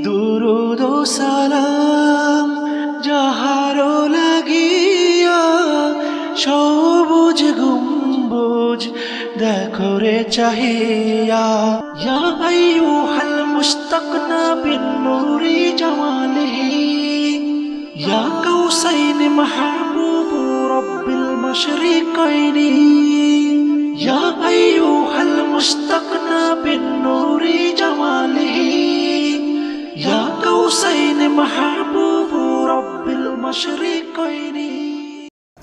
দুরুদ ও সালাম যাহারো লাগিয়া, সবুজ গম্বুজ দেখো রে চাহিয়া। ইয়া আইয়ুহাল মুস্তাকনা বিন নূরি জামালিহি, ইয়া কাউসাইন মাহবুব রব্বিল মাশরিকাইনি। ইয়া আইয়ুহাল মুস্তাকনা বিন নূরি জামালিহি, ইয়া কাউসাইন মাহবুব রব্বিল মাশরিকাইনি।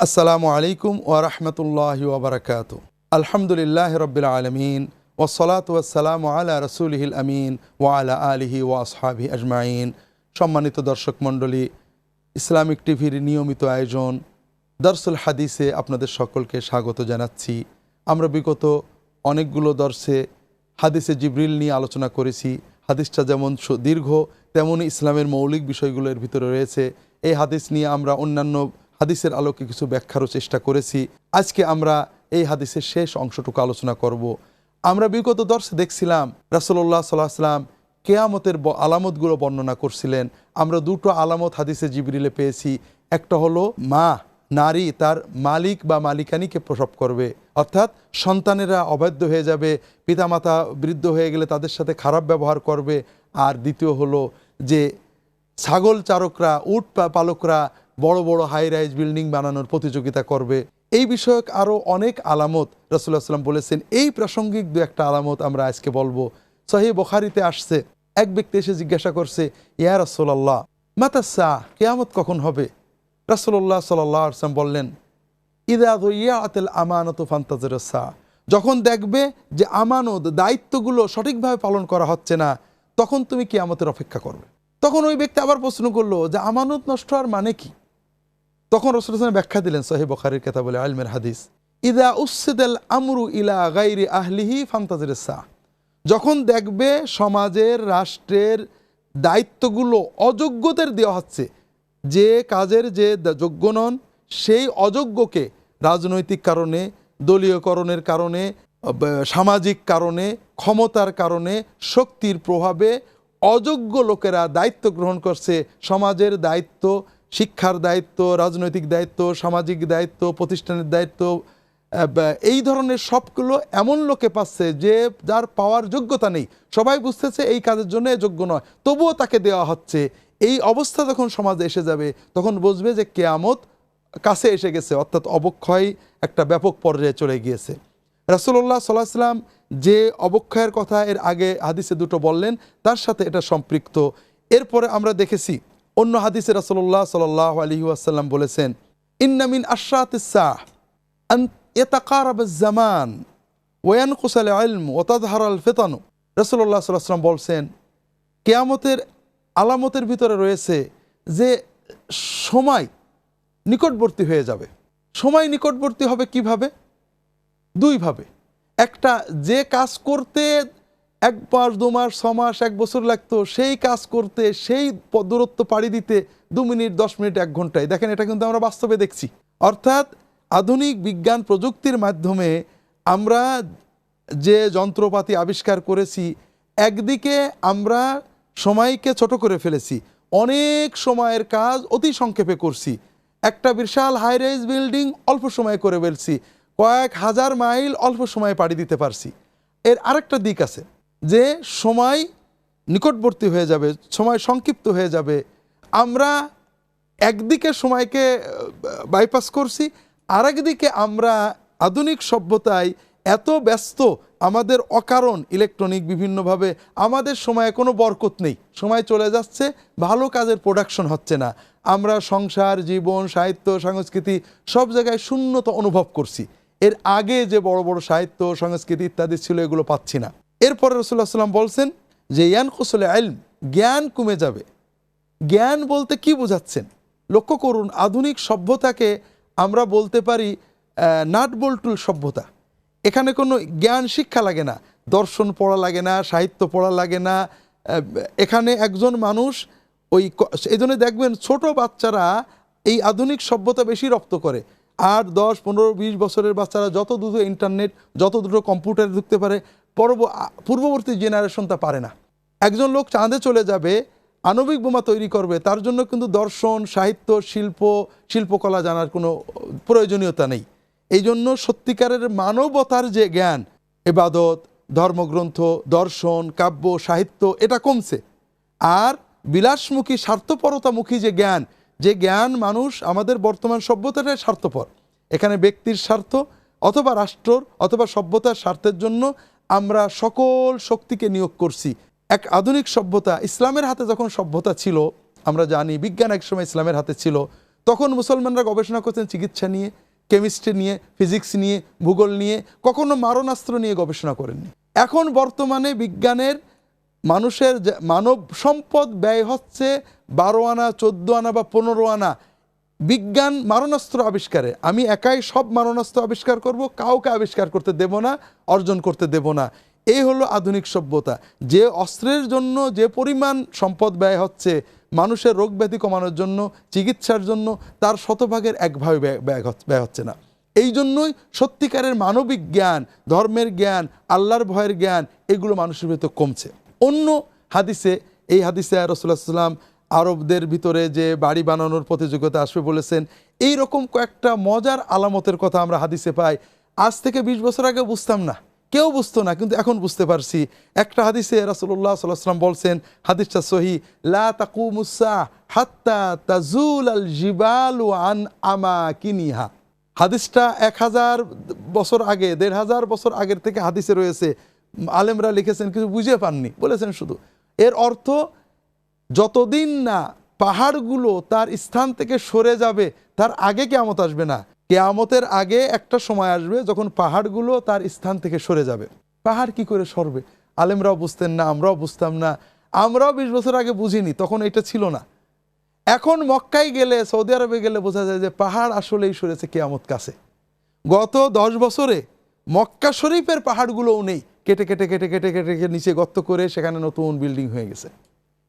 আসসালামু আলাইকুম ওয়া রাহমাতুল্লাহি ওয়া বারাকাতুহু। আলহামদুলিল্লাহি রাব্বিল আলামিন ওয়াসসালাতু ওয়াসসালামু আলা রাসূলিহিল আমিন ওয়া আলা আলিহি ওয়া আসহাবিহি আজমাইন। সম্মানিত দর্শক মণ্ডলী, ইসলামিক টিভির নিয়মিত আয়োজন দরসুল হাদিসে আপনাদের সকলকে স্বাগত জানাচ্ছি। আমরা বিগত অনেকগুলো দর্শে হাদিসে জিবরিল নিয়ে আলোচনা করেছি। হাদিসটা যেমন দীর্ঘ, তেমনই ইসলামের মৌলিক বিষয়গুলোর ভিতরে রয়েছে। এই হাদিস নিয়ে আমরা অন্যান্য হাদিসের আলোকে কিছু ব্যাখ্যারও চেষ্টা করেছি। আজকে আমরা এই হাদিসের শেষ অংশটুকু আলোচনা করব। আমরা বিগত দর্শে দেখছিলাম রাসূলুল্লাহ সাল্লাল্লাহু আলাইহি ওয়াসাল্লাম কেয়ামতের আলামতগুলো বর্ণনা করছিলেন। আমরা দুটো আলামত হাদিসে জিবরিলে পেয়েছি। একটা হলো নারী তার মালিক বা মালিকানিকে প্রসব করবে, অর্থাৎ সন্তানেরা অবাধ্য হয়ে যাবে, পিতামাতা বৃদ্ধ হয়ে গেলে তাদের সাথে খারাপ ব্যবহার করবে। আর দ্বিতীয় হলো যে ছাগল চারকরা, উট পালকরা বড় বড় হাই রাইজ বিল্ডিং বানানোর প্রতিযোগিতা করবে। এই বিষয়ক আরও অনেক আলামত রাসূলুল্লাহ সাল্লাল্লাহু আলাইহি ওয়াসাল্লাম বলেছেন। এই প্রাসঙ্গিক দু একটা আলামত আমরা আজকে বলবো। সহিহ বুখারীতে আসছে, এক ব্যক্তি এসে জিজ্ঞাসা করছে, ইয়া রাসূলুল্লাহ মাতা সাআহ, কিয়ামত কখন হবে? রাসূলুল্লাহ সাল্লাল্লাহু আলাইহি ওয়াসাল্লাম বললেন, ইযা যুইয়াতিল আমানাতু ফান্তাজিরুস সাআহ, যখন দেখবে যে আমানত দায়িত্বগুলো সঠিকভাবে পালন করা হচ্ছে না, তখন তুমি কিয়ামতের অপেক্ষা করবে। তখন ওই ব্যক্তি আবার প্রশ্ন করলো যে আমানত নষ্ট হওয়ার মানে কি? তখন রাসূলুল্লাহ সাল্লাল্লাহু আলাইহি ওয়াসাল্লাম ব্যাখ্যা দিলেন সহিহ বুখারীর কিতাবুল ইলমের হাদিস, ইযা উসসিদাল আমরু ইলা গায়রি আহলিহি ফান্তাজিরুস সাআহ, যখন দেখবে সমাজের রাষ্ট্রের দায়িত্বগুলো অযোগ্যদের দেওয়া হচ্ছে, যে কাজের যে যোগ্য নন সেই অযোগ্যকে রাজনৈতিক কারণে, দলীয়করণের কারণে, সামাজিক কারণে, ক্ষমতার কারণে, শক্তির প্রভাবে অযোগ্য লোকেরা দায়িত্ব গ্রহণ করছে। সমাজের দায়িত্ব, শিক্ষার দায়িত্ব, রাজনৈতিক দায়িত্ব, সামাজিক দায়িত্ব, প্রতিষ্ঠানের দায়িত্ব, এই ধরনের সবগুলো এমন লোকে পাচ্ছে যে যার পাওয়ার যোগ্যতা নেই। সবাই বুঝতেছে এই কাজের জন্য যোগ্য নয়, তবুও তাকে দেওয়া হচ্ছে। এই অবস্থা যখন সমাজে এসে যাবে, তখন বুঝবে যে কিয়ামত কাছে এসে গেছে, অর্থাৎ অবক্ষয় একটা ব্যাপক পর্যায়ে চলে গিয়েছে। রাসূলুল্লাহ সাল্লাল্লাহু আলাইহি ওয়াসাল্লাম যে অবক্ষয়ের কথা এর আগে হাদিসে দুটো বললেন, তার সাথে এটা সম্পৃক্ত। এরপরে আমরা দেখেছি অন্য হাদিসে রাসূলুল্লাহ সাল্লাল্লাহু আলাইহি ওয়াসাল্লাম বলেছেন, ইন্না মিন আশরাতিস সাআহ আন ইয়াতাকারাবাজ জামান ওয়া ইয়ানকুসাল ইলম ওয়া তাযহারাল ফিতান। রাসূলুল্লাহ সাল্লাল্লাহু আলাইহি ওয়াসাল্লাম বলছেন, কিয়ামতের আলামতের ভিতরে রয়েছে যে সময় নিকটবর্তী হয়ে যাবে। সময় নিকটবর্তী হবে কিভাবে? দুইভাবে। একটা, যে কাজ করতে 1 মাস 2 মাস 6 মাস 1 বছর লাগতো, সেই কাজ করতে, সেই দূরত্ব পাড়ি দিতে 2 মিনিট 10 মিনিট 1 ঘন্টায়। দেখেন, এটা কিন্তু আমরা বাস্তবে দেখছি। অর্থাৎ আধুনিক বিজ্ঞান প্রযুক্তির মাধ্যমে আমরা যে যন্ত্রপাতি আবিষ্কার করেছি, একদিকে আমরা সময়কে ছোট করে ফেলেছি, অনেক সময়ের কাজ অতি সংক্ষেপে করছি। একটা বিশাল হাই রাইজ বিল্ডিং অল্প সময়ে করে ফেলছি, কয়েক হাজার মাইল অল্প সময়ে পাড়ি দিতে পারছি। এর আরেকটা দিক আছে যে সময় নিকটবর্তী হয়ে যাবে, সময় সংক্ষিপ্ত হয়ে যাবে। আমরা একদিকে সময়কে বাইপাস করছি, আরেকদিকে আমরা আধুনিক সভ্যতায় এত ব্যস্ত, আমাদের অকারণ ইলেকট্রনিক বিভিন্নভাবে আমাদের সময়ে কোনো বরকত নেই, সময় চলে যাচ্ছে, ভালো কাজের প্রোডাকশন হচ্ছে না। আমরা সংসার, জীবন, সাহিত্য, সংস্কৃতি সব জায়গায় শূন্যতা অনুভব করছি। এর আগে যে বড় বড় সাহিত্য, সংস্কৃতি ইত্যাদি ছিল, এগুলো পাচ্ছি না। এরপরে রাসূলুল্লাহ সাল্লাল্লাহু আলাইহি ওয়াসাল্লাম বলছেন যে ইয়ানকুসুল ইলম, জ্ঞান কমে যাবে। জ্ঞান বলতে কি বোঝাচ্ছেন? লক্ষ্য করুন, আধুনিক সভ্যতাকে আমরা বলতে পারি নাট বল্টুল সভ্যতা। এখানে কোনো জ্ঞান শিক্ষা লাগে না, দর্শন পড়া লাগে না, সাহিত্য পড়া লাগে না। এখানে একজন মানুষ এই জন্য দেখবেন ছোট বাচ্চারা এই আধুনিক সভ্যতা বেশি রপ্ত করে। 8, 10, 15, 20 বছরের বাচ্চারা যত দ্রুত ইন্টারনেট, যত দ্রুত কম্পিউটারে ঢুকতে পারে, পূর্ববর্তী জেনারেশন তা পারে না। একজন লোক চাঁদে চলে যাবে, আণবিক বোমা তৈরি করবে, তার জন্য কিন্তু দর্শন, সাহিত্য, শিল্পকলা জানার কোনো প্রয়োজনীয়তা নেই। এই জন্য সত্যিকারের মানবতার যে জ্ঞান, ইবাদত, ধর্মগ্রন্থ, দর্শন, কাব্য, সাহিত্য, এটা কমছে। আর বিলাসমুখী, স্বার্থপরতামুখী যে জ্ঞান মানুষ, আমাদের বর্তমান সভ্যতাটাই স্বার্থপর। এখানে ব্যক্তির স্বার্থ অথবা রাষ্ট্রর অথবা সভ্যতার স্বার্থের জন্য আমরা সকল শক্তিকে নিয়োগ করছি। এক আধুনিক সভ্যতা, ইসলামের হাতে যখন সভ্যতা ছিল, আমরা জানি বিজ্ঞান একসময় ইসলামের হাতে ছিল, তখন মুসলমানরা গবেষণা করতেন চিকিৎসা নিয়ে, কেমিস্ট্রি নিয়ে, ফিজিক্স নিয়ে, ভূগোল নিয়ে, কখনো মারণাস্ত্র নিয়ে গবেষণা করেননি। এখন বর্তমানে বিজ্ঞানের মানুষের মানব সম্পদ ব্যয় হচ্ছে 12 আনা, 14 আনা বা 15 আনা বিজ্ঞান মারণাস্ত্র আবিষ্কারে। আমি একাই সব মারণাস্ত্র আবিষ্কার করব, কাউকে আবিষ্কার করতে দেব না, অর্জন করতে দেব না। এই হলো আধুনিক সভ্যতা। যে অস্ত্রের জন্য যে পরিমাণ সম্পদ ব্যয় হচ্ছে মানুষের রোগ ব্যাধি কমানোর জন্য, চিকিৎসার জন্য, তার শতভাগের 1 ভাগ ব্যয় হচ্ছে না। এই জন্যই সত্যিকারের মানবিক জ্ঞান, ধর্মের জ্ঞান, আল্লাহর ভয়ের জ্ঞান, এগুলো মানুষের ভিতর কমছে। অন্য হাদিসে, এই হাদিসে রাসূলুল্লাহ সাল্লাল্লাহু আলাইহি ওয়াসাল্লাম আরবদের ভিতরে যে বাড়ি বানানোর প্রতিযোগিতা আসবে বলেছেন। এই রকম কয়েকটা মজার আলামতের কথা আমরা হাদিসে পাই। আজ থেকে 20 বছর আগে বুঝতাম না, কেউ বুঝতো না, কিন্তু এখন বুঝতে পারছি। একটা হাদিসে রাসূলুল্লাহ সাল্লাল্লাহু আলাইহি ওয়াসাল্লাম বলছেন, হাদিসটা সহিহ, লা তাকুমুস সাআ হাত্তা তাজুলাল জিবালু আন আমাকিনিহা। হাদিসটা 1000 বছর আগে, 1500 বছর আগের থেকে হাদিসে রয়েছে। আলেমরা লিখেছেন, কিছু বুঝে পাননি, বলেছেন শুধু। এর অর্থ, যতদিন না পাহাড়গুলো তার স্থান থেকে সরে যাবে, তার আগে কিয়ামত আসবে না। কিয়ামতের আগে একটা সময় আসবে যখন পাহাড়গুলো তার স্থান থেকে সরে যাবে। পাহাড় কি করে সরবে? আলেমরাও বুঝতেন না, আমরাও বুঝতাম না। আমরাও 20 বছর আগে বুঝিনি, তখন এটা ছিল না। এখন মক্কায় গেলে, সৌদি আরবে গেলে বোঝা যায় যে পাহাড় আসলেই সরেছে কিয়ামত কাছে। গত 10 বছরে মক্কা শরীফের পাহাড়গুলোও নেই, কেটে কেটে কেটে কেটে কেটে কেটে নিচে গর্ত করে সেখানে নতুন বিল্ডিং হয়ে গেছে।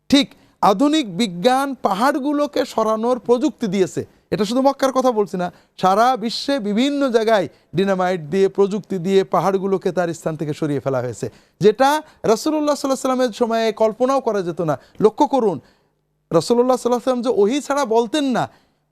ঠিক আধুনিক বিজ্ঞান পাহাড়গুলোকে সরানোর প্রযুক্তি দিয়েছে। এটা শুধু মক্কার কথা বলছি না, সারা বিশ্বে বিভিন্ন জায়গায় ডিনামাইট দিয়ে, প্রযুক্তি দিয়ে পাহাড়গুলোকে তার স্থান থেকে সরিয়ে ফেলা হয়েছে, যেটা রাসূলুল্লাহ সাল্লাল্লাহু আলাইহি ওয়াসাল্লামের সময়ে কল্পনাও করা যেত না। লক্ষ্য করুন, রাসূলুল্লাহ সাল্লাল্লাহু আলাইহি ওয়াসাল্লাম যে ওহী ছাড়া বলতেন না,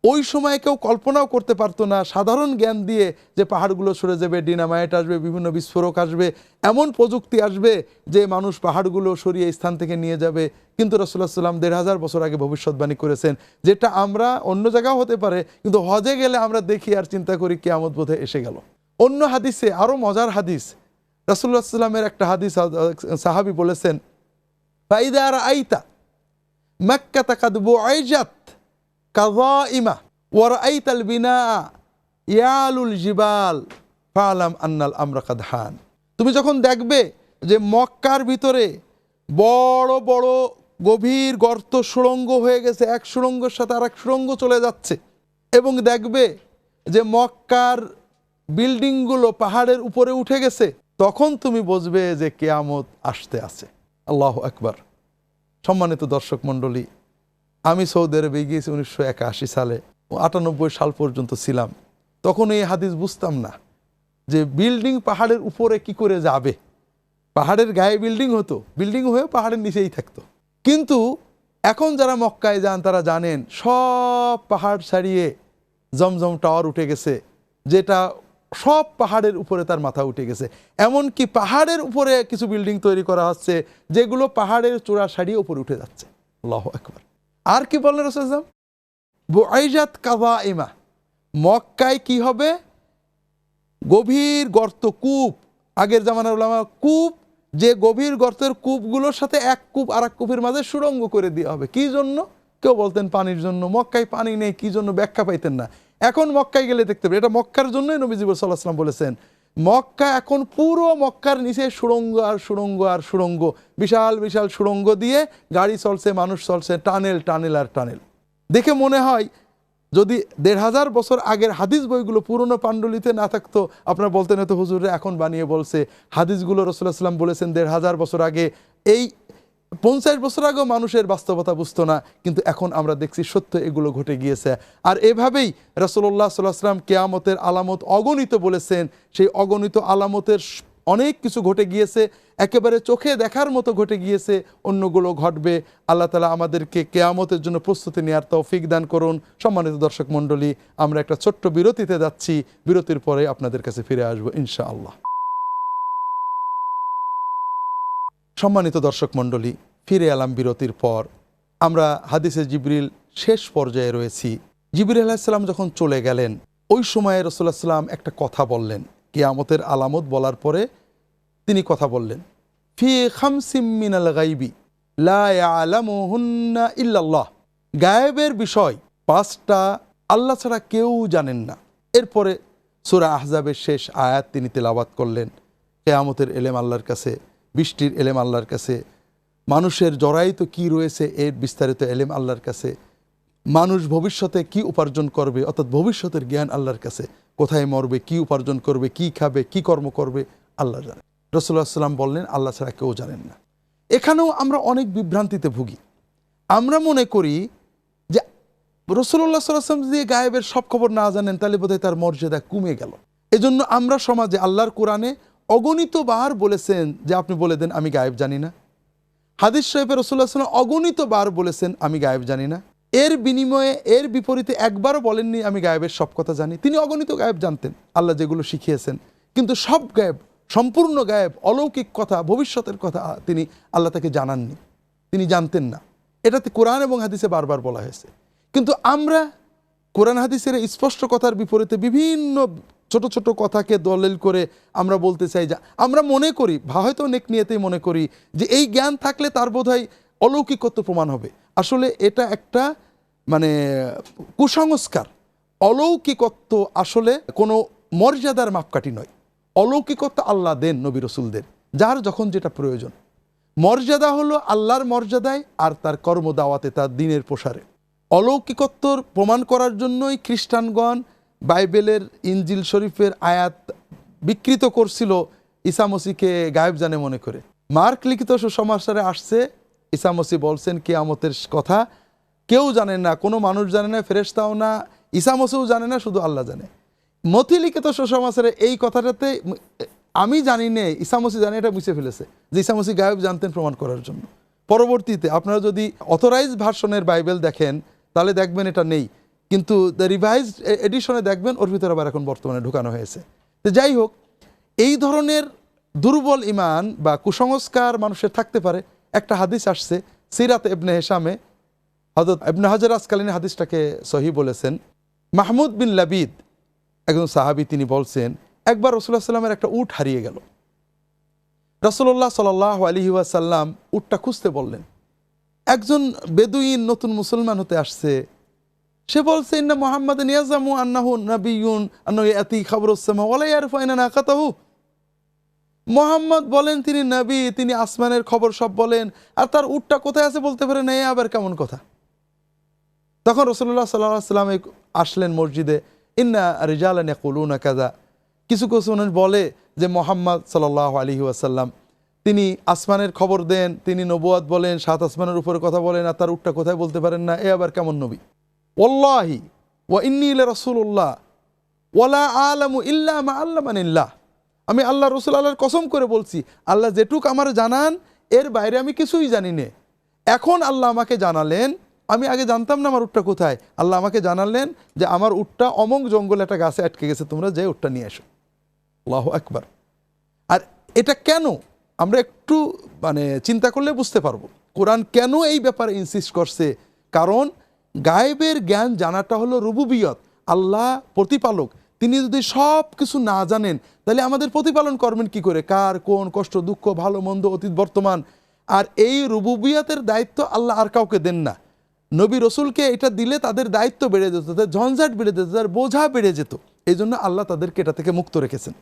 ওই সময় কেউ কল্পনাও করতে পারতো না সাধারণ জ্ঞান দিয়ে যে পাহাড়গুলো সরে যাবে, ডিনামাইট আসবে, বিভিন্ন বিস্ফোরক আসবে, এমন প্রযুক্তি আসবে যে মানুষ পাহাড়গুলো সরিয়ে স্থান থেকে নিয়ে যাবে। কিন্তু রাসূলুল্লাহ সাল্লাল্লাহু আলাইহি ওয়াসাল্লাম 1500 বছর আগে ভবিষ্যৎবাণী করেছেন, যেটা আমরা অন্য জায়গাও হতে পারে, কিন্তু হজে গেলে আমরা দেখি আর চিন্তা করি কিয়ামত বোধহয় এসে গেল। অন্য হাদিসে, আরও মজার হাদিস, রাসূলুল্লাহ সাল্লাল্লাহু আলাইহি ওয়াসাল্লামের একটা হাদিস, সাহাবী বলেছেন, ফাইদা রাআইতা মাক্কাতা কাদ বুআইজাত কাযাইমা ওয়া রাআইতাল বিনাআ ইয়ালুল জিবাল ফালাম আন্নাল আমরা কাদ হান। তুমি যখন দেখবে যে মক্কার ভিতরে বড় বড় গভীর গর্ত, সুড়ঙ্গ হয়ে গেছে, এক সুড়ঙ্গের সাথে আর এক সুড়ঙ্গ চলে যাচ্ছে, এবং দেখবে যে মক্কার বিল্ডিংগুলো পাহাড়ের উপরে উঠে গেছে, তখন তুমি বুঝবে যে কিয়ামত আসতে আছে। আল্লাহু আকবার। সম্মানিত দর্শক মণ্ডলী, আমি সৌদি আরবে গিয়েছি 1981 সালে, 98 সাল পর্যন্ত ছিলাম। তখন এই হাদিস বুঝতাম না যে বিল্ডিং পাহাড়ের উপরে কি করে যাবে। পাহাড়ের গায়ে বিল্ডিং হতো, বিল্ডিং হয়ে পাহাড়ের নিচেই থাকতো। কিন্তু এখন যারা মক্কায় যান তারা জানেন সব পাহাড় ছাড়িয়ে জমজম টাওয়ার উঠে গেছে, যেটা সব পাহাড়ের উপরে তার মাথা উঠে গেছে। এমনকি পাহাড়ের উপরে কিছু বিল্ডিং তৈরি করা হচ্ছে যেগুলো পাহাড়ের চূড়া ছাড়িয়ে উপরে উঠে যাচ্ছে। আল্লাহু আকবার। আর কি বললেন রাসূলুল্লাহ সাল্লাল্লাহু আলাইহি ওয়াসাল্লাম? বুআইজাত কাযাইমা, মক্কায় কি হবে? গভীর গর্ত, কূপ। আগের জামানার উলামা, কূপ, যে গভীর গর্তের কূপগুলোর সাথে এক কূপ আর এক কূপের মাঝে সুড়ঙ্গ করে দেওয়া হবে। কি জন্য? কেউ বলতেন পানির জন্য। মক্কায় পানি নেই, কি জন্য ব্যাখ্যা পাইতেন না। এখন মক্কায় গেলে দেখতে পাবেন, এটা মক্কার জন্যই নবীজি সাল্লাল্লাহু আলাইহি ওয়াসাল্লাম বলেছেন, মক্কা এখন পুরো মক্কার নিচে সুড়ঙ্গ আর সুড়ঙ্গ আর সুড়ঙ্গ, বিশাল বিশাল সুড়ঙ্গ দিয়ে গাড়ি চলছে, মানুষ চলছে, টানেল টানেল আর টানেল। দেখে মনে হয় যদি 1500 বছর আগের হাদিস বইগুলো পুরনো পাণ্ডুলিতে না থাকতো, আপনারা বলতেন হয়তো হুজুরে এখন বানিয়ে বলছে। হাদিসগুলো রাসূলুল্লাহ সাল্লাল্লাহু আলাইহি ওয়াসাল্লাম বলেছেন 1500 বছর আগে। এই 50 বছর আগেও মানুষের বাস্তবতা বুঝতো না, কিন্তু এখন আমরা দেখছি সত্য এগুলো ঘটে গিয়েছে। আর এভাবেই রাসূলুল্লাহ সাল্লাল্লাহু আলাইহি ওয়াসাল্লাম কিয়ামতের আলামত অগণিত বলেছেন। সেই অগণিত আলামতের অনেক কিছু ঘটে গিয়েছে, একেবারে চোখে দেখার মতো ঘটে গিয়েছে, অন্যগুলো ঘটবে। আল্লাহ তাআলা আমাদেরকে কিয়ামতের জন্য প্রস্তুতি নেওয়ার তৌফিক দান করুন। সম্মানিত দর্শক মণ্ডলী, আমরা একটা ছোট্ট বিরতিতে যাচ্ছি, বিরতির পরে আপনাদের কাছে ফিরে আসবো ইনশাআল্লাহ। সম্মানিত দর্শক মণ্ডলী, ফিরে এলাম বিরতির পর। আমরা হাদিসে জিবরিল শেষ পর্যায়ে রয়েছি। জিবরিল আলাইহিস সালাম যখন চলে গেলেন, ওই সময়ে রাসূলুল্লাহ সাল্লাম একটা কথা বললেন। কিয়ামতের আলামত বলার পরে তিনি কথা বললেন, ফি খামসিম মিনাল গাইবি লা ইয়ালামুহুন্না ইল্লাল্লাহ। গায়েবের বিষয় 5টা আল্লাহ ছাড়া কেউ জানেন না। এরপরে সূরা আহজাবের শেষ আয়াত তিনি তেলাওয়াত করলেন। কিয়ামতের এলেম আল্লাহর কাছে, বৃষ্টির এলেম আল্লাহর কাছে, মানুষের জরায়িত কি রয়েছে এর বিস্তারিত এলেম আল্লাহর কাছে, মানুষ ভবিষ্যতে কি উপার্জন করবে অর্থাৎ ভবিষ্যতের জ্ঞান আল্লাহর কাছে, কোথায় মরবে, কি উপার্জন করবে, কি খাবে, কি কর্ম করবে আল্লাহ জানেন। রাসূলুল্লাহ সাল্লাম বললেন আল্লাহ ছাড়া কেউ জানেন না। এখানেও আমরা অনেক বিভ্রান্তিতে ভুগি। আমরা মনে করি যে রাসূলুল্লাহ সাল্লাল্লাহু আলাইহি ওয়াসাল্লাম যদি গায়েবের সব খবর না জানেন তাহলে বোধহয় তার মর্যাদা কমে গেল। এজন্য আমরা সমাজে আল্লাহর কোরআনে অগণিত বার বলেছেন যে আপনি বলে দেন আমি গায়েব জানি না। হাদিস শরীফে রাসূলুল্লাহ সাল্লাল্লাহু আলাইহি ওয়াসাল্লাম অগণিত বার বলেছেন আমি গায়েব জানি না। এর বিনিময়ে, এর বিপরীতে একবারও বলেননি আমি গায়েবের সব কথা জানি। তিনি অগণিত গায়েব জানতেন, আল্লাহ যেগুলো শিখিয়েছেন, কিন্তু সব গায়েব, সম্পূর্ণ গায়েব, অলৌকিক কথা, ভবিষ্যতের কথা তিনি আল্লাহ তাকে জানাননি, তিনি জানতেন না। এটাতে কোরআন এবং হাদিসে বারবার বলা হয়েছে। কিন্তু আমরা কোরআন হাদিসের স্পষ্ট কথার বিপরীতে বিভিন্ন ছোট ছোট কথাকে দলিল করে আমরা বলতে চাই, যে আমরা মনে করি, হয়তো অনেক নিয়েতেই মনে করি যে এই জ্ঞান থাকলে তার বোধহয় অলৌকিকত্ব প্রমাণ হবে। আসলে এটা একটা কুসংস্কার। অলৌকিকত্ব আসলে কোনো মর্যাদার মাপকাঠি নয়। অলৌকিকত্ব আল্লাহ দেন নবী রসুলদের, যার যখন যেটা প্রয়োজন। মর্যাদা হলো আল্লাহর মর্যাদায় আর তার কর্ম দাওয়াতে, তার দ্বীনের প্রসারে। অলৌকিকত্বর প্রমাণ করার জন্যই খ্রিস্টানগণ বাইবেলের ইনজিল শরীফের আয়াত বিকৃত করছিল ঈসা মসিহকে গায়েব জানে মনে করে। মার্ক লিখিত সুসমাচারে আসছে, ঈসা মসিহ বলছেন কিয়ামতের কথা কেউ জানে না, কোনো মানুষ জানে না, ফেরেশতাও না, ঈসা মসিহও জানে না, শুধু আল্লাহ জানে। মথি লিখিত সুসমাচারে এই কথাটাতে আমি জানি নে, ঈসা মসিহ জানে, এটা মুছে ফেলেছে যে ঈসা মসিহ গায়েব জানতেন প্রমাণ করার জন্য। পরবর্তীতে আপনারা যদি অথরাইজ ভার্সনের বাইবেল দেখেন তাহলে দেখবেন এটা নেই, কিন্তু দ্য রিভাইজড এডিশনে দেখবেন ওর ভিতরে আবার এখন বর্তমানে ঢুকানো হয়েছে। তো যাই হোক, এই ধরনের দুর্বল ইমান বা কুসংস্কার মানুষের থাকতে পারে। একটা হাদিস আসছে সিরাত ইবনে হিশামে, হযরত ইবনে হাজার আসকালানী হাদিসটাকে সহিহ বলেছেন। মাহমুদ বিন লাবিদ একজন সাহাবী, তিনি বলছেন একবার রাসূলুল্লাহ সাল্লাল্লাহু আলাইহি ওয়াসাল্লামের একটা উট হারিয়ে গেল। রাসূলুল্লাহ সাল্লাল্লাহু আলাইহি ওয়াসাল্লাম উটটা খুঁজতে বললেন। একজন বেদুইন নতুন মুসলমান হতে আসছে, সে বলছে ইন্না মুহাম্মাদান ইয়াজামু আন্নাহু নাবিয়্যুন আন্নাহু ইয়াতি খাবরুস সামা ওয়া লা ইয়ারফু আইনা নাকাতাহু। মুহাম্মদ বলেন তিনি নবী, তিনি আসমানের খবর সব বলেন, আর তার উটটা কোথায় আছে বলতে পারে না, এ আবার কেমন কথা। তখন রাসূলুল্লাহ সাল্লাল্লাহু আলাইহি ওয়াসাল্লাম আসলেন মসজিদে। ইন্না রিজালান ইয়াকুলুনা কাযা, কিছু কিছু বলে যে মুহাম্মদ সাল্লাল্লাহু আলাইহি ওয়াসাল্লাম তিনি আসমানের খবর দেন, তিনি নবুয়াত বলেন, 7 আসমানের উপরে কথা বলেন, আর তার উটটা কোথায় বলতে পারেন না, এ আবার কেমন নবী। ওয়াল্লাহি ওয়া ইন্নী লারাসূলুল্লাহ ওয়া লা আ'লামু ইল্লা মা আল্লামানিল্লাহ। আমি আল্লাহ রসুল আল্লাহর কসম করে বলছি, আল্লাহ যেটুক আমার জানান এর বাইরে আমি কিছুই জানি না। এখন আল্লাহ আমাকে জানালেন, আমি আগে জানতাম না আমার উটটা কোথায়, আল্লাহ আমাকে জানালেন যে আমার উটটা অমং জঙ্গলে একটা গাছে আটকে গেছে, তোমরা যে উটটা নিয়ে এসো। আল্লাহু আকবার। আর এটা কেন আমরা একটু চিন্তা করলে বুঝতে পারবো কোরআন কেন এই ব্যাপারে ইনসিস্ট করছে। কারণ গায়েবের জ্ঞান জানাটা হলো রুবুবিয়ত, আল্লাহ প্রতিপালক। তিনি যদি সব কিছু না জানেন তাহলে আমাদের প্রতিপালন করবেন কি করে, কার কোন কষ্ট দুঃখ ভালো মন্দ অতীত বর্তমান। আর এই রুবুবিয়তের দায়িত্ব আল্লাহ আর কাউকে দেন না। নবী রসুলকে এটা দিলে তাদের দায়িত্ব বেড়ে যেত, তাদের ঝঞ্ঝাট বেড়ে যেত, তাদের বোঝা বেড়ে যেত। এই জন্য আল্লাহ তাদেরকে এটা থেকে মুক্ত রেখেছেন।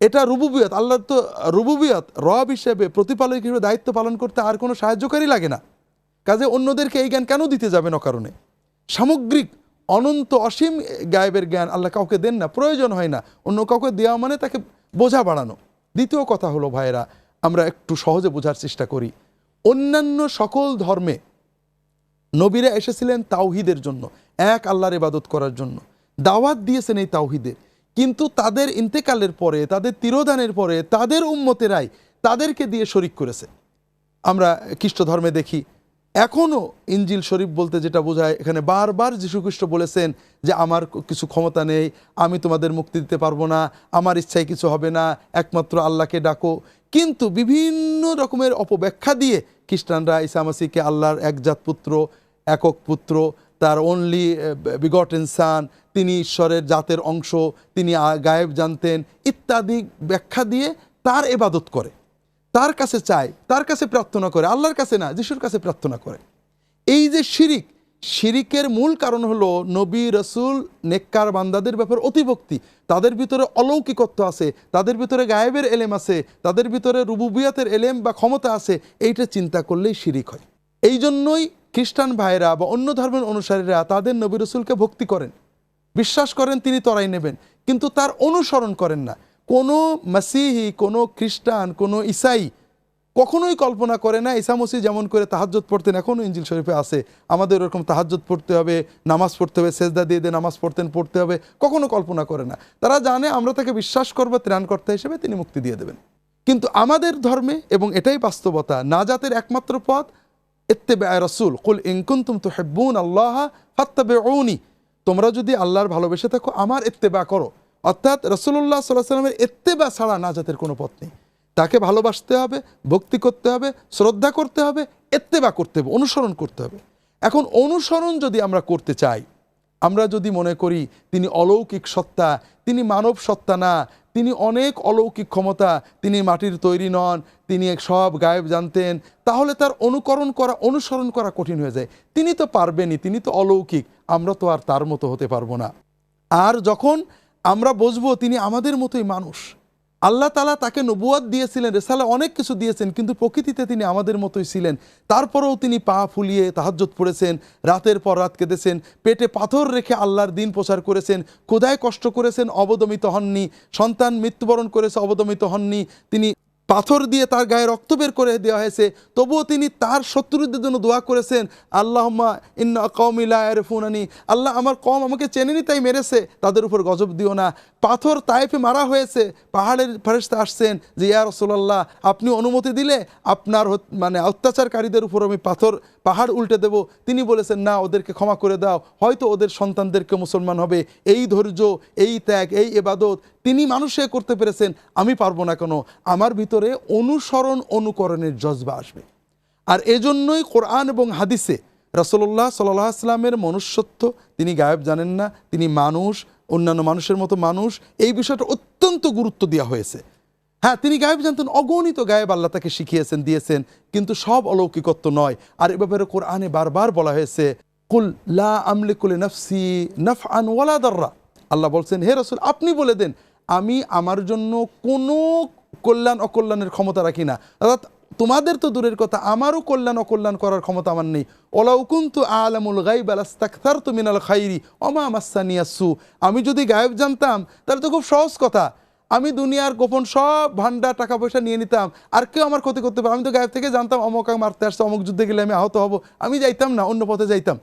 এটা রুবুবিয়ত, আল্লাহ তো রুবুবিয়ত, রব হিসেবে প্রতিপালক হিসেবে দায়িত্ব পালন করতে আর কোনো সাহায্যকারী লাগে না। কাজে অন্যদেরকে এই জ্ঞান কেন দিতে যাবেন অকারণে। সামগ্রিক অনন্ত অসীম গায়েবের জ্ঞান আল্লাহ কাউকে দেন না, প্রয়োজন হয় না। অন্য কাউকে দেওয়া মানে তাকে বোঝা বাড়ানো। দ্বিতীয় কথা হলো ভাইরা, আমরা একটু সহজে বোঝার চেষ্টা করি। অন্যান্য সকল ধর্মে নবীরা এসেছিলেন তাওহীদের জন্য, এক আল্লাহর ইবাদত করার জন্য, দাওয়াত দিয়েছেন এই তাওহীদের। কিন্তু তাদের ইন্তেকালের পরে, তাদের তিরোধানের পরে তাদের উম্মতেরাই তাদেরকে দিয়ে শরিক করেছে। আমরা খ্রিস্ট ধর্মে দেখি এখনও ইনজিল শরীফ বলতে যেটা বোঝায়, এখানে বারবার যীশুখ্রিস্ট বলেছেন যে আমার কিছু ক্ষমতা নেই, আমি তোমাদের মুক্তি দিতে পারবো না, আমার ইচ্ছায় কিছু হবে না, একমাত্র আল্লাহকে ডাকো। কিন্তু বিভিন্ন রকমের অপব্যাখ্যা দিয়ে খ্রিস্টানরা ঈসা মসিহকে আল্লাহর একজাত পুত্র, একক পুত্র, তার অনলি বিগটেন সান, তিনি ঈশ্বরের জাতের অংশ, তিনি গায়েব জানতেন ইত্যাদি ব্যাখ্যা দিয়ে তার ইবাদত করে, তার কাছে চায়, তার কাছে প্রার্থনা করে, আল্লাহর কাছে না, যিশুর কাছে প্রার্থনা করে। এই যে শিরিক, শিরিকের মূল কারণ হলো নবী রসুল নেককার বান্দাদের ব্যাপারে অতিভক্তি। তাদের ভিতরে অলৌকিকত্ব আছে, তাদের ভিতরে গায়েবের এলেম আছে, তাদের ভিতরে রুবুবিয়াতের এলেম বা ক্ষমতা আছে, এইটা চিন্তা করলেই শিরিক হয়। এই জন্যই খ্রিস্টান ভাইরা বা অন্য ধর্মের অনুসারীরা তাদের নবী রসুলকে ভক্তি করেন, বিশ্বাস করেন তিনি তরাই নেবেন, কিন্তু তার অনুসরণ করেন না। কোনো মাসিহি, কোনো খ্রিস্টান, কোনো ঈসাই কখনোই কল্পনা করে না ঈসা মসিহ যেমন করে তাহাজ্জুদ পড়তেন, এখনও ইনজিল শরীফে আছে, আমাদের ওরকম তাহাজ্জুদ পড়তে হবে, নামাজ পড়তে হবে, সেজদা দিয়ে দিয়ে নামাজ পড়তে হবে, কখনো কল্পনা করে না। তারা জানে আমরা তাকে বিশ্বাস করবো ত্রাণকর্তা হিসেবে, তিনি মুক্তি দিয়ে দেবেন। কিন্তু আমাদের ধর্মে, এবং এটাই বাস্তবতা, নাজাতের একমাত্র পথ ইত্তেবায়ে রাসূল, কুল ইন কুনতুম তুহিব্বুনাল্লাহ ফাত্তাবিউনি, তোমরা যদি আল্লাহর ভালোবেসে থাকো আমার ইত্তেবা করো। অর্থাৎ রাসূলুল্লাহ সাল্লাল্লাহু আলাইহি ওয়াসাল্লামের ইত্তেবা ছাড়া নাজাতের কোনো পথ নেই। তাকে ভালোবাসতে হবে, ভক্তি করতে হবে, শ্রদ্ধা করতে হবে, ইত্তেবা করতে হবে, অনুসরণ করতে হবে। এখন অনুসরণ যদি আমরা করতে চাই, আমরা যদি মনে করি তিনি অলৌকিক সত্তা, তিনি মানব সত্তা না, তিনি অনেক অলৌকিক ক্ষমতা, তিনি মাটির তৈরি নন, তিনি সব গায়েব জানতেন, তাহলে তার অনুসরণ করা কঠিন হয়ে যায়। তিনি তো পারবেনই, তিনি তো অলৌকিক, আমরা তো আর তার মতো হতে পারবো না। আর যখন আমরা বুঝবো তিনি আমাদের মতোই মানুষ, আল্লাহ তাআলা তাকে নবুয়ত দিয়েছিলেন, রিসালা অনেক কিছু দিয়েছেন, কিন্তু প্রকৃতিতে তিনি আমাদের মতোই ছিলেন, তারপরেও তিনি পা ফুলিয়ে তাহাজ্জুদ পড়েছেন, রাতের পর রাত কেঁদেছেন, পেটে পাথর রেখে আল্লাহর দিন প্রচার করেছেন, ক্ষুধায় কষ্ট করেছেন, অবদমিত হননি, সন্তান মৃত্যুবরণ করেছে, অবদমিত হননি, তিনি পাথর দিয়ে তার গায়ে রক্ত বের করে দেওয়া হয়েছে, তবুও তিনি তার শত্রুদের জন্য দোয়া করেছেন, আল্লাহুম্মা ইন্না কওমি লা ইয়ারিফুনানি, আল্লাহ আমার কওম আমাকে চেনেনি তাই মেরেছে, তাদের উপর গজব দিও না। পাথর তায়েফে মারা হয়েছে, পাহাড়ের ফেরেশতা আসছেন যে ইয়া রাসূলুল্লাহ আপনি অনুমতি দিলে আপনার অত্যাচারকারীদের উপর আমি পাহাড় উল্টে দেব। তিনি বলেছেন না, ওদেরকে ক্ষমা করে দাও, হয়তো ওদের সন্তানদেরকে মুসলমান হবে। এই ধৈর্য, এই ত্যাগ, এই ইবাদত তিনি মানুষে করতে পেরেছেন, আমি পারবো না কেন? আমার ভিতরে অনুকরণের জজবা আসবে। আর এজন্যই কোরআন এবং হাদিসে রাসূলুল্লাহ সাল্লাল্লাহু আলাইহি ওয়াসাল্লামের মনুষ্যত্ব, তিনি গায়েব জানেন না, তিনি মানুষ, অন্যান্য মানুষের মতো মানুষ, এই বিষয়টা অত্যন্ত গুরুত্ব দেওয়া হয়েছে। হ্যাঁ, তিনি গায়েব জানতেন, অগণিত গায়েব আল্লাহ তাকে শিখিয়েছেন, দিয়েছেন, কিন্তু সব অলৌকিকত্ব নয়। আর এ ব্যাপারে কোরআনে বারবার বলা হয়েছে, কুল লা আমলিকু লিনাফসি নাফআন ওয়ালা দাররা, আল্লাহ বলছেন হে রাসূল আপনি বলে দেন আমি আমার জন্য কোনো কল্যাণ অকল্যাণের ক্ষমতা রাখি না। অর্থাৎ তোমাদের তো দূরের কথা, আমারও কল্যাণ অকল্যাণ করার ক্ষমতা আমার নেই। ওয়ালাউ কুনতু আ'লামুল গায়বা লাস্তাকথারতু মিনাল খাইরি ওয়া মা মাসানিয়াস সু, আমি যদি গায়েব জানতাম তাহলে তো খুব সহজ কথা, আমি দুনিয়ার গোপন সব ভান্ডার টাকা পয়সা নিয়ে নিতাম, আর কেউ আমার ক্ষতি করতে পারে। আমি তো গায়েব থেকে জানতাম অমুক মারতে আসছে, অমুক যুদ্ধে গেলে আমি আহত হব, আমি যাইতাম না, অন্য পথে যাইতাম।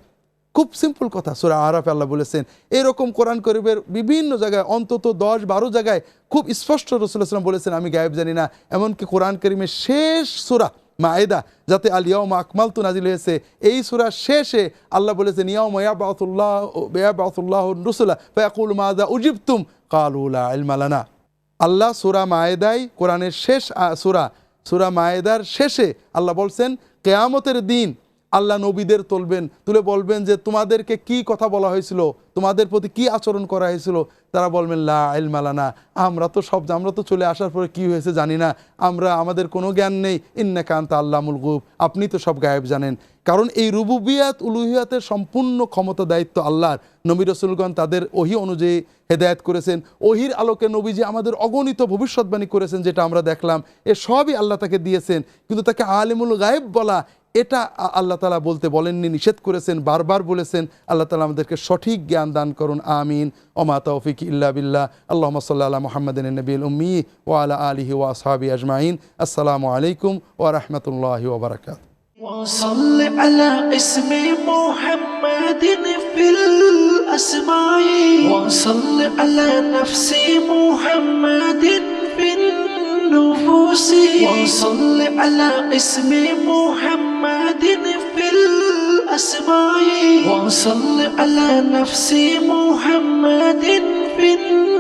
খুব সিম্পল কথা, সূরা আরাফে আল্লাহ বলেছেন। এরকম কোরআন শরীফের বিভিন্ন জায়গায় অন্তত 10-12 জায়গায় খুব স্পষ্ট রাসূলুল্লাহ সাল্লাল্লাহু আলাইহি ওয়াসাল্লাম বলেছেন আমি গায়েব জানি না। এমনকি কোরআন কারীমের শেষ সূরা মায়েদা, যাতে আল ইয়াউমা আকমালতু নাজিল হয়েছে, এই সূরার শেষে আল্লাহ বলেছেন ইয়াউমা ইয়াবআসুল্লাহু রুসুলা ফায়াকুলু মাযা উজিবতুম ক্বালু লা ইলমা লানা। আল্লাহ সূরা মায়েদায়, কোরআনের শেষ সূরা মায়েদার শেষে আল্লাহ বলছেন কিয়ামতের দিন আল্লাহ নবীদের তুলে বলবেন যে তোমাদেরকে কি কথা বলা হয়েছিল, তোমাদের প্রতি কি আচরণ করা হয়েছিল। তারা বলবেন লা ইলমা লানা, আমরা তো চলে আসার পরে কি হয়েছে জানি না, আমাদের কোনো জ্ঞান নেই। ইন্নাকা আনতা আল্লামুল গুয়ুব, আপনি তো সব গায়েব জানেন। কারণ এই রুবুবিয়াত উলুহিয়াতের সম্পূর্ণ ক্ষমতা দায়িত্ব আল্লাহর। নবী রাসূলগণ তাদের ওহী অনুযায়ী হেদায়েত করেছেন, ওহীর আলোকে নবীজি আমাদের অগণিত ভবিষ্যৎবাণী করেছেন, যেটা আমরা দেখলাম, এ সবই আল্লাহ তাকে দিয়েছেন। কিন্তু তাকে আলিমুল গায়েব বলা, এটা আল্লাহ তাআলা বলতে বলেননি, নিষেধ করেছেন, বারবার বলেছেন। আল্লাহ তাআলা আমাদেরকে সঠিক জ্ঞান দান করুন, আমিন। ওমা তৌফিক ইল্লা বিল্লাহ। আল্লাহুম্মা সাল্লি আলা মুহাম্মাদিন নবিয়্যিল উম্মি ওয়া আলা আলিহি ওয়া আসহাবিহি আজমাইন। আসসালামু আলাইকুম ওয়া রাহমাতুল্লাহি ওয়া বারাকাতুহু। وصل على اسم محمد في الأسماء وصل على نفس محمد في النفوس وصل على اسم محمد في الأسماء وصل على نفس محمد في النفوس